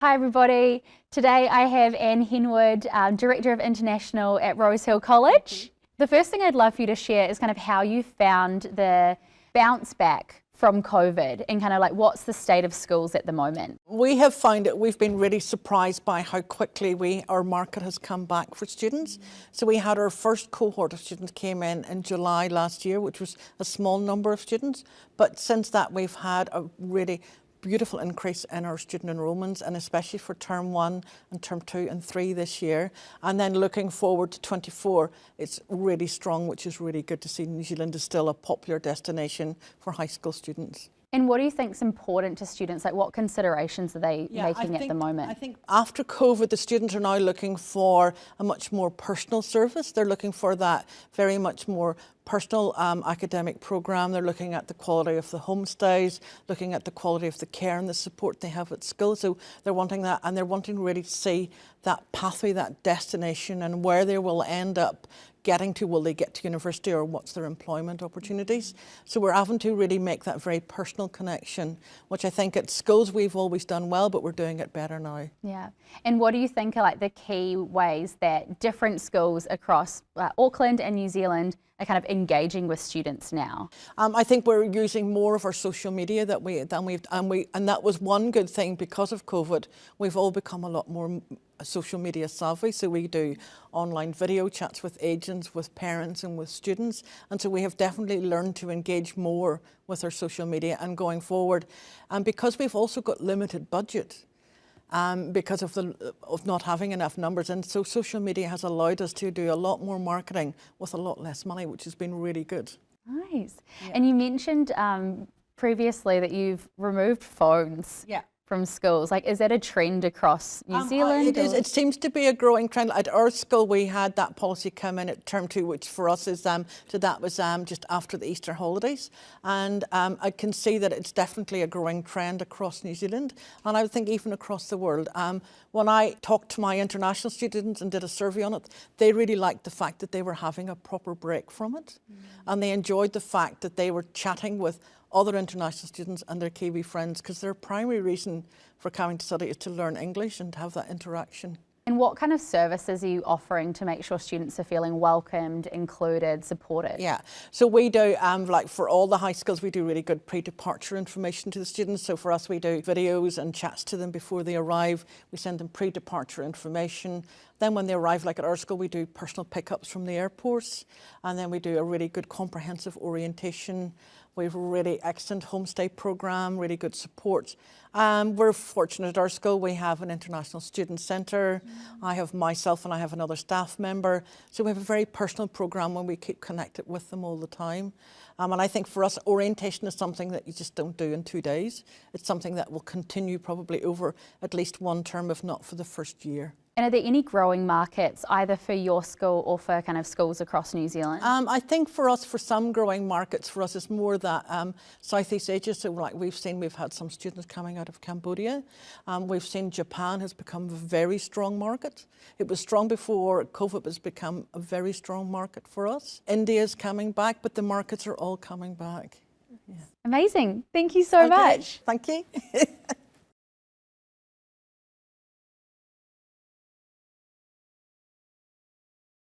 Hi everybody. Today I have Anne Henwood, Director of International at Rosehill College. The first thing I'd love for you to share is kind of how you found the bounce back from COVID and kind of like what's the state of schools at the moment? We have found that we've been really surprised by how quickly our market has come back for students. So we had our first cohort of students came in July last year, which was a small number of students. But since that we've had a really beautiful increase in our student enrolments, and especially for term 1 and term 2 and 3 this year. And then looking forward to 24, it's really strong, which is really good to see. New Zealand is still a popular destination for high school students. And what do you think is important to students? Like what considerations are they making at the moment? I think after COVID, the students are now looking for a much more personal service. They're looking for that very much more personal academic programme. They're looking at the quality of the homestays, looking at the quality of the care and the support they have at school. So they're wanting that, and they're wanting really to see that pathway, that destination, and where they will end up getting to. Will they get to university, or what's their employment opportunities? So we're having to really make that very personal connection, which I think at schools we've always done well, but we're doing it better now. Yeah. And what do you think are like the key ways that different schools across Auckland and New Zealand are kind of engaging with students now? I think we're using more of our social media and that was one good thing. Because of COVID, we've all become a lot more social media savvy. So we do online video chats with agents, with parents and with students. And so we have definitely learned to engage more with our social media and going forward. And because we've also got limited budget, because of not having enough numbers. And so social media has allowed us to do a lot more marketing with a lot less money, which has been really good. Nice. Yeah. And you mentioned previously that you've removed phones. Yeah. From schools. Like, is that a trend across New Zealand? It is. It seems to be a growing trend. At our school, we had that policy come in at term 2, which for us is just after the Easter holidays. And I can see that it's definitely a growing trend across New Zealand, and I would think even across the world. When I talked to my international students and did a survey on it, they really liked the fact that they were having a proper break from it, and they enjoyed the fact that they were chatting with other international students and their Kiwi friends, because their primary reason for coming to study is to learn English and to have that interaction. And what kind of services are you offering to make sure students are feeling welcomed, included, supported? Yeah, so we do, like for all the high schools, we do really good pre-departure information to the students. So for us, we do videos and chats to them before they arrive. We send them pre-departure information. Then when they arrive, like at our school, we do personal pickups from the airports. And then we do a really good comprehensive orientation. We have a really excellent homestay programme, really good support. We're fortunate at our school, we have an international student centre. I have myself and I have another staff member. So we have a very personal programme when we keep connected with them all the time. And I think for us, orientation is something that you just don't do in 2 days. It's something that will continue probably over at least one term, if not for the first year. And are there any growing markets, either for your school or for kind of schools across New Zealand? I think for us, for some growing markets, for us it's more that Southeast Asia. So like we've had some students coming out of Cambodia. We've seen Japan has become a very strong market. It was strong before COVID, but it's become a very strong market for us. India is coming back, but the markets are all coming back. Yeah. Amazing. Thank you so much. Thank you.